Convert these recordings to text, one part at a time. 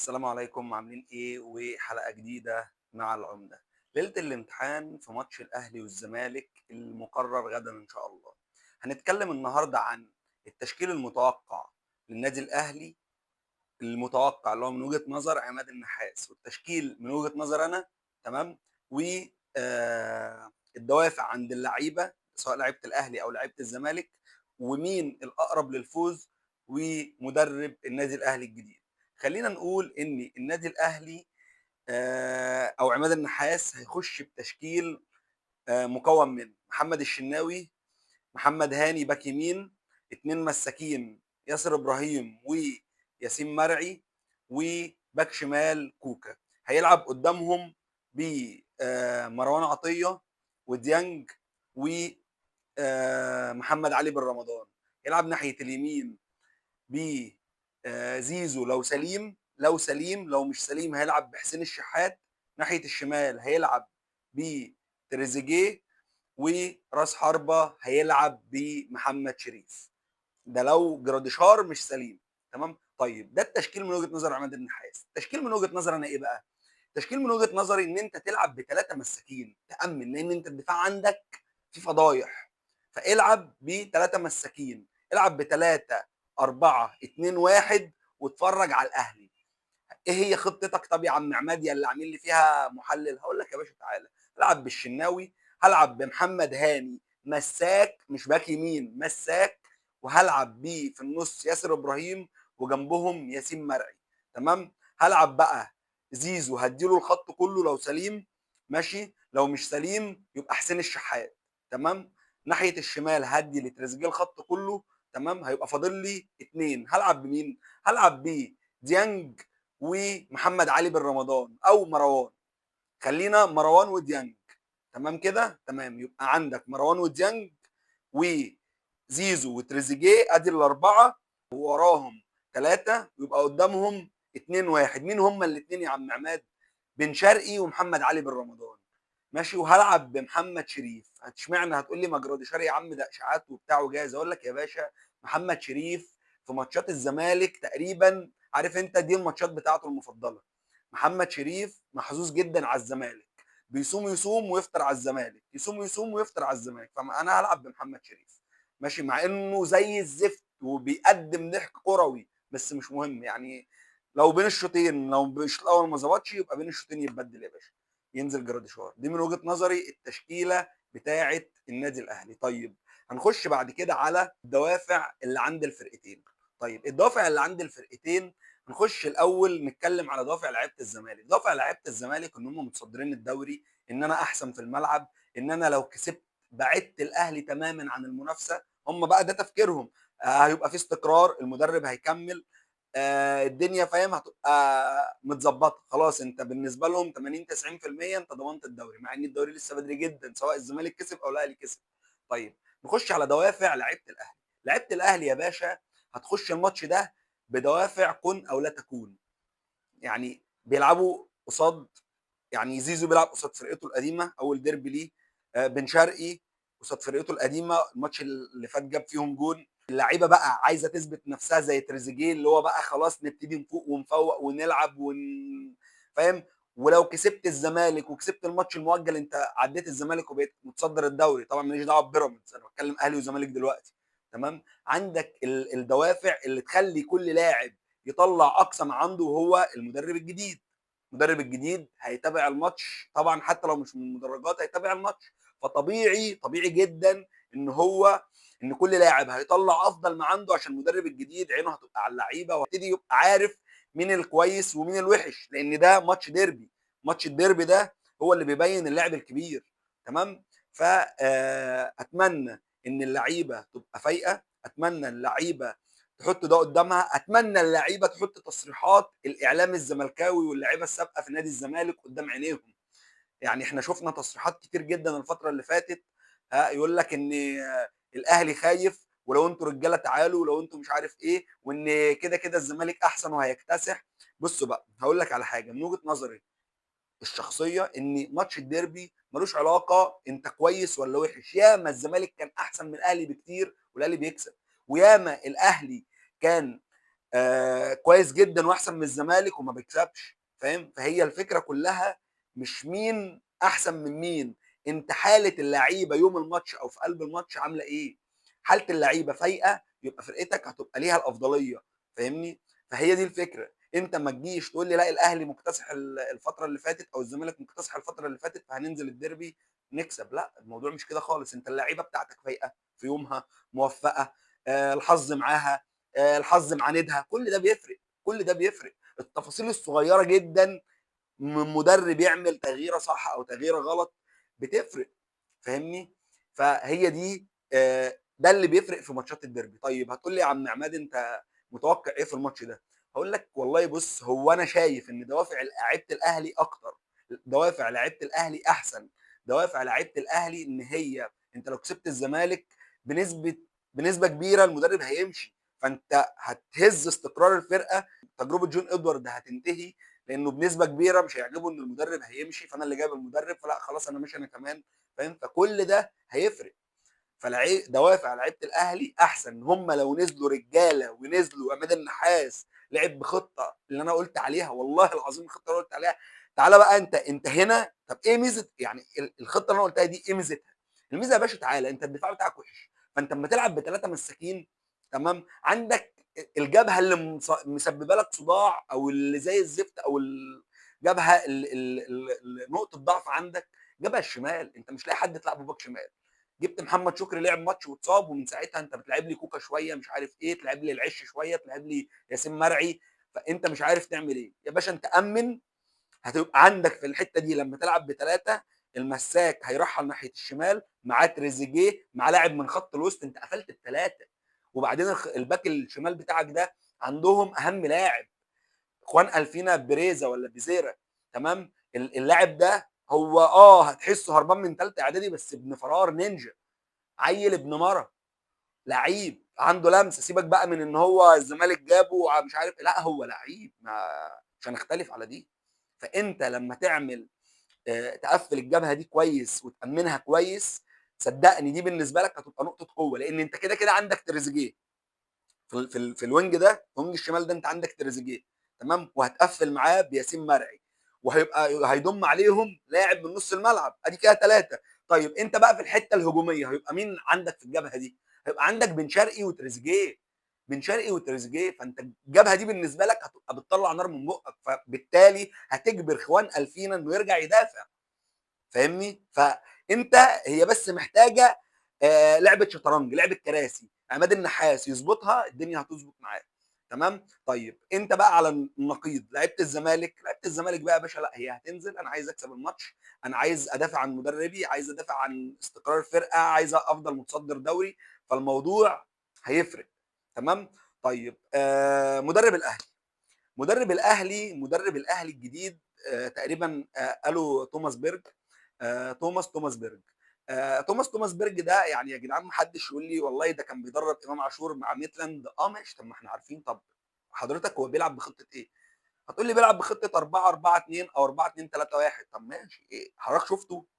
السلام عليكم، عاملين ايه؟ وحلقة جديدة مع العمدة. ليلة الامتحان في ماتش الاهلي والزمالك المقرر غدا ان شاء الله. هنتكلم النهاردة عن التشكيل المتوقع للنادي الاهلي، المتوقع اللي هو من وجهة نظر عماد النحاس، والتشكيل من وجهة نظر انا. تمام. و الدوافع عند اللعيبة سواء لعيبة الاهلي او لعيبة الزمالك، ومين الاقرب للفوز، ومدرب النادي الاهلي الجديد. خلينا نقول ان النادي الاهلي او عماد النحاس هيخش بتشكيل مكون من محمد الشناوي، محمد هاني باك يمين، اتنين مساكين ياسر ابراهيم وياسين مرعي، وباك شمال كوكا. هيلعب قدامهم بمروان عطيه وديانج ومحمد علي بن رمضان. يلعب ناحيه اليمين بزيزو لو مش سليم هيلعب بحسين الشحات. ناحيه الشمال هيلعب بتريزيجيه، وراس حربة هيلعب بمحمد شريف. ده لو جراديشار مش سليم. تمام. طيب ده التشكيل من وجهة نظر عماد النحاس. التشكيل من وجهة نظر انا ايه بقى؟ التشكيل من وجهة نظري ان انت تلعب بثلاثه مساكين تأمن، لان انت الدفاع عندك في فضايح. فالعب بثلاثه مساكين، العب بثلاثه 4-2-1، واتفرج على الاهلي. ايه هي خطتك؟ طب يا عم عماد يا اللي عامل لي فيها محلل، هقول لك يا باشا تعالى. العب بالشناوي، هلعب بمحمد هاني مساك مش باك يمين، مساك. وهلعب بيه في النص ياسر ابراهيم، وجنبهم ياسين مرعي. تمام. هلعب بقى زيزو، هديله الخط كله لو سليم ماشي، لو مش سليم يبقى حسين الشحات. تمام. ناحيه الشمال هدي لتريزيجيه الخط كله. تمام. هيبقى فاضل لي اتنين، هلعب بمين؟ هلعب بيه ديانج ومحمد علي بن رمضان او مروان. خلينا مروان وديانج. تمام كده، تمام. يبقى عندك مروان وديانج وزيزو وتريزيجيه، ادي الاربعه، ووراهم ثلاثه، ويبقى قدامهم اتنين واحد. مين هم الاثنين يا عم عماد؟ بن شرقي ومحمد علي بن رمضان. ماشي. وهلعب بمحمد شريف. هتشمعنا هتقول لي ما جراديشار يا عم ده اشاعات وبتاع وجاهز. اقول لك يا باشا، محمد شريف في ماتشات الزمالك تقريبا، عارف انت دي الماتشات بتاعته المفضله. محمد شريف محظوظ جدا على الزمالك، بيصوم يصوم ويفطر على الزمالك، يصوم يصوم ويفطر على الزمالك. فانا هلعب بمحمد شريف. ماشي. مع انه زي الزفت وبيقدم ضحك كروي، بس مش مهم يعني. لو بين الشوطين، لو مش الاول ما ظبطش، يبقى بين الشوطين يتبدل يا باشا، ينزل جراديشار. دي من وجهه نظري التشكيله بتاعه النادي الاهلي. طيب هنخش بعد كده على الدوافع اللي عند الفرقتين. طيب الدوافع اللي عند الفرقتين، نخش الاول نتكلم على دوافع لعيبه الزمالك. دوافع لعيبه الزمالك ان هم متصدرين الدوري، ان انا احسن في الملعب، ان انا لو كسبت بعدت الاهلي تماما عن المنافسه. هم بقى ده تفكيرهم. هيبقى في استقرار، المدرب هيكمل، الدنيا فاهم هتبقى متظبطه خلاص. انت بالنسبه لهم 80 90% انت ضمنت الدوري، مع ان الدوري لسه بدري جدا سواء الزمالك كسب او الاهلي كسب. طيب نخش على دوافع لعيبه الاهلي. لعيبه الاهلي يا باشا هتخش الماتش ده بدوافع كن او لا تكون. يعني بيلعبوا قصاد، يعني زيزو بيلعب قصاد فرقته القديمه اول ديربي ليه. بن شرقي قصاد فرقته القديمه، الماتش اللي فات جاب فيهم جون. اللعيبه بقى عايزه تثبت نفسها زي تريزيجيه، اللي هو بقى خلاص نبتدي نفوق ونفوق ونلعب فاهم. ولو كسبت الزمالك وكسبت الماتش المؤجل، انت عديت الزمالك وبقيت متصدر الدوري. طبعا ماليش دعوه ببيراميدز، انا بتكلم اهلي وزمالك دلوقتي. تمام. عندك الدوافع اللي تخلي كل لاعب يطلع اقصى ما عنده، وهو المدرب الجديد. المدرب الجديد هيتابع الماتش طبعا، حتى لو مش من المدرجات هيتابع الماتش. فطبيعي طبيعي جدا ان كل لاعب هيطلع افضل ما عنده، عشان المدرب الجديد عينه هتبقى على اللعيبه، وهيبتدي يبقى عارف مين الكويس ومين الوحش، لان ده ماتش ديربي. ماتش الديربي ده هو اللي بيبين اللاعب الكبير. تمام. فاتمنى ان اللعيبه تبقى فايقه، اتمنى اللعيبه تحط ده قدامها، اتمنى اللعيبه تحط تصريحات الاعلام الزملكاوي واللعيبه السابقه في نادي الزمالك قدام عينيهم. يعني احنا شفنا تصريحات كتير جدا الفتره اللي فاتت، يقول لك ان الاهلي خايف، ولو انتوا رجاله تعالوا، ولو انتوا مش عارف ايه، وان كده كده الزمالك احسن وهيكتسح. بصوا بقى هقول لك على حاجه من وجهه نظري الشخصيه، ان ماتش الديربي ملوش علاقه انت كويس ولا وحش. ياما الزمالك كان احسن من الاهلي بكتير والاهلي بيكسب، وياما الاهلي كان كويس جدا واحسن من الزمالك وما بيكسبش، فاهم؟ فهي الفكره كلها مش مين احسن من مين، انت حاله اللعيبه يوم الماتش او في قلب الماتش عامله ايه. حاله اللعيبه فايقه يبقى فرقتك هتبقى ليها الافضليه، فاهمني؟ فهي دي الفكره. انت ما تجيش تقول لي لا الاهلي مكتسح الفتره اللي فاتت او الزمالك مكتسح الفتره اللي فاتت فهننزل الديربي نكسب. لا، الموضوع مش كده خالص. انت اللعيبه بتاعتك فايقه في يومها، موفقه، الحظ معاها، الحظ معاندها، كل ده بيفرق. كل ده بيفرق. التفاصيل الصغيره جدا من مدرب يعمل تغييره صح او تغييره غلط بتفرق، فاهمني؟ فهي دي ده اللي بيفرق في ماتشات الديربي. طيب هتقول لي يا عم عماد انت متوقع ايه في الماتش ده؟ هقول لك والله بص، هو انا شايف ان دوافع لعيبه الاهلي اكتر، دوافع لعيبه الاهلي احسن. دوافع لعيبه الاهلي ان هي انت لو كسبت الزمالك بنسبه بنسبه كبيره المدرب هيمشي، فانت هتهز استقرار الفرقه. تجربه جون ادوارد هتنتهي لانه بنسبه كبيره مش هيعجبه ان المدرب هيمشي، فانا اللي جايب المدرب فلا خلاص انا ماشي انا كمان، فاهم؟ فكل ده هيفرق. دوافع لعيبه الاهلي احسن. هم لو نزلوا رجاله ونزلوا عماد النحاس لعب بخطه اللي انا قلت عليها، والله العظيم الخطه اللي قلت عليها. تعالى بقى انت هنا، طب ايه ميزه يعني الخطه اللي انا قلتها دي؟ ايه ميزتها؟ الميزه يا باشا تعالى، انت الدفاع بتاعك وحش، فانت لما تلعب بثلاثه مساكين، تمام، عندك الجبهه اللي مسببه لك صداع او اللي زي الزفت او الجبهه نقطه ضعف عندك، جبهه الشمال. انت مش لاقي حد تلعبه باك شمال. جبت محمد شكري لعب ماتش واتصاب، ومن ساعتها انت بتلعب لي كوكا شويه مش عارف ايه، تلعب لي العش شويه، تلعب لي ياسين مرعي، فانت مش عارف تعمل ايه يا باشا. انت امن، هتبقى عندك في الحته دي لما تلعب بثلاثه، المساك هيرحل ناحيه الشمال، معاه تريزيجيه، معاه لاعب من خط الوسط، انت قفلت الثلاثه. وبعدين الباك الشمال بتاعك ده عندهم اهم لاعب، اخوان الفينا بريزا ولا بيزيرا، تمام. اللاعب ده هو هتحسه هربان من ثالثه اعدادي بس ابن فرار نينجا، عيل ابن مره، لعيب عنده لمسه. سيبك بقى من ان هو الزمالك جابه مش عارف، لا هو لعيب، مش هنختلف على دي. فانت لما تعمل تقفل الجبهه دي كويس وتامنها كويس، صدقني دي بالنسبه لك هتبقى نقطه قوه، لان انت كده كده عندك تريزيجيه في الوينج ده، في الوينج الشمال ده انت عندك تريزيجيه، تمام، وهتقفل معاه بياسين مرعي، وهيبقى هيضم عليهم لاعب من نص الملعب، ادي كده ثلاثه. طيب انت بقى في الحته الهجوميه هيبقى مين عندك في الجبهه دي؟ هيبقى عندك بن شرقي وتريزيجيه، بن شرقي وتريزيجيه، فانت الجبهه دي بالنسبه لك هتبقى بتطلع نار من بقك، فبالتالي هتجبر خوان الفينا انه يرجع يدافع، فاهمني؟ فانت هي بس محتاجه لعبه شطرنج، لعبه كراسي، عماد النحاس يظبطها الدنيا هتظبط معاه، تمام. طيب انت بقى على النقيض لعيبه الزمالك، لعيبه الزمالك بقى يا باشا لا هي هتنزل انا عايز اكسب الماتش، انا عايز ادافع عن مدربي، عايز ادافع عن استقرار الفرقه، عايز افضل متصدر دوري، فالموضوع هيفرق، تمام. طيب مدرب الاهلي الجديد تقريبا قالوا توماس بيرج، توماس بيرج. توماس بيرج ده يعني يا جدعان ما حدش يقول لي والله ده كان بيدرب امام عاشور مع ميتلاند، ماشي، طب ما احنا عارفين. طب حضرتك هو بيلعب بخطه ايه؟ هتقول لي بيلعب بخطه 4-4-2 او 4-2-3-1. طب ماشي، ايه حضرتك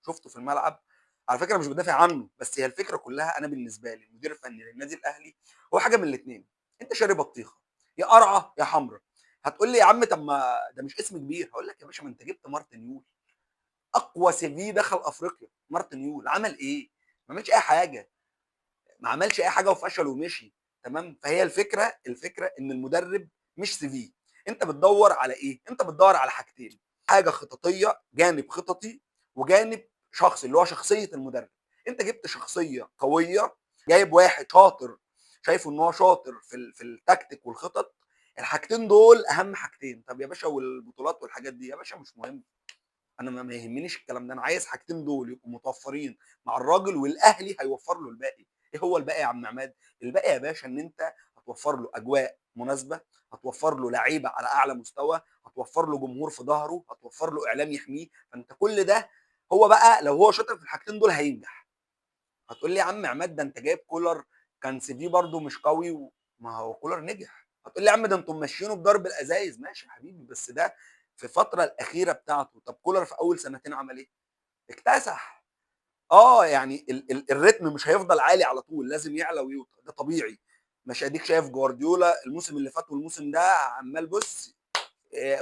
شفته في الملعب؟ على فكره مش بدافع عنه، بس هي الفكره كلها انا بالنسبه لي المدير الفني للنادي الاهلي هو حاجه من الاثنين، انت شاري بطيخه يا قرعه يا حمراء. هتقول لي يا عم طب ما ده مش اسم كبير، هقول لك يا باشا ما انت جبت مارتن يول، اقوى سي في دخل افريقيا. مارتن يول عمل ايه؟ ما عملش اي حاجه، ما عملش اي حاجه وفشل ومشي، تمام. فهي الفكره ان المدرب مش سي في. انت بتدور على ايه؟ انت بتدور على حاجتين، حاجه خططيه، جانب خططي، وجانب شخصي اللي هو شخصيه المدرب. انت جبت شخصيه قويه، جايب واحد شاطر، شايفه ان هو شاطر في التكتيك والخطط، الحاجتين دول اهم حاجتين. طب يا باشا والبطولات والحاجات دي يا باشا مش مهم، انا ما يهمنيش الكلام ده، انا عايز حاجتين دول يبقوا متوفرين مع الراجل، والاهلي هيوفر له الباقي. ايه هو الباقي يا عم عماد؟ الباقي يا باشا ان انت هتوفر له اجواء مناسبه، هتوفر له لعيبه على اعلى مستوى، هتوفر له جمهور في ظهره، هتوفر له اعلام يحميه، فانت كل ده هو بقى لو هو شاطر في الحاجتين دول هينجح. هتقول لي يا عم عماد ده انت جايب كولر كان سي في برده مش قوي ما هو كولر نجح. هتقول لي يا عم ده انتم ماشيينه بضرب الازايز، ماشي يا حبيبي، بس ده في الفتره الاخيره بتاعته. طب كولر في اول سنتين عمل ايه؟ اكتسح. يعني الريتم مش هيفضل عالي على طول، لازم يعلى ويوطى، ده طبيعي. مش اديك شايف جوارديولا الموسم اللي فات والموسم ده عمال بص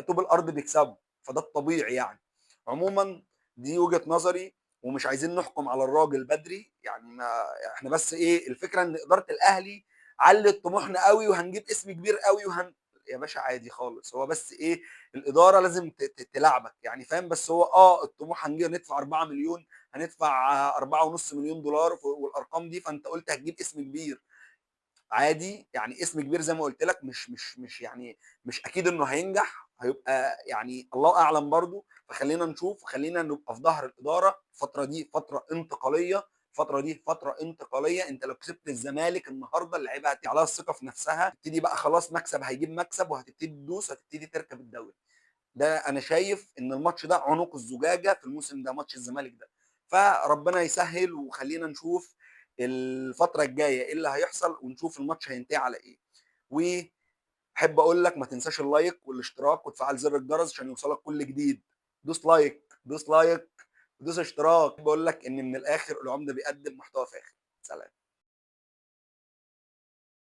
طوب الارض بيكسبوا، فده الطبيعي يعني. عموما دي وجهة نظري، ومش عايزين نحكم على الراجل بدري يعني. ما احنا بس ايه الفكره، ان اداره الاهلي علت طموحنا قوي وهنجيب اسم كبير قوي يا باشا عادي خالص. هو بس ايه، الاداره لازم تلعبك يعني، فاهم؟ بس هو الطموح هنجي ندفع 4 مليون، هندفع 4.5 مليون دولار والارقام دي، فانت قلت هتجيب اسم كبير. عادي يعني، اسم كبير زي ما قلت لك، مش يعني مش اكيد انه هينجح، هيبقى يعني الله اعلم برضو. فخلينا نشوف، خلينا نبقى في ظهر الاداره. الفتره دي فتره انتقاليه، الفتره دي فتره انتقاليه. انت لو كسبت الزمالك النهارده اللعيبه هتبقى عليها الثقه في نفسها، تبتدي بقى خلاص مكسب هيجيب مكسب، وهتبتدي تدوس، هتبتدي تركب الدوري. ده انا شايف ان الماتش ده عنق الزجاجه في الموسم ده، ماتش الزمالك ده. فربنا يسهل، وخلينا نشوف الفتره الجايه ايه اللي هيحصل، ونشوف الماتش هينتهي على ايه. واحب اقول لك ما تنساش اللايك والاشتراك وتفعل زر الجرس عشان يوصلك كل جديد. دوس لايك، دوس لايك، دوس اشتراك. بقول لك ان من الاخر العمده بيقدم محتوى فاخر.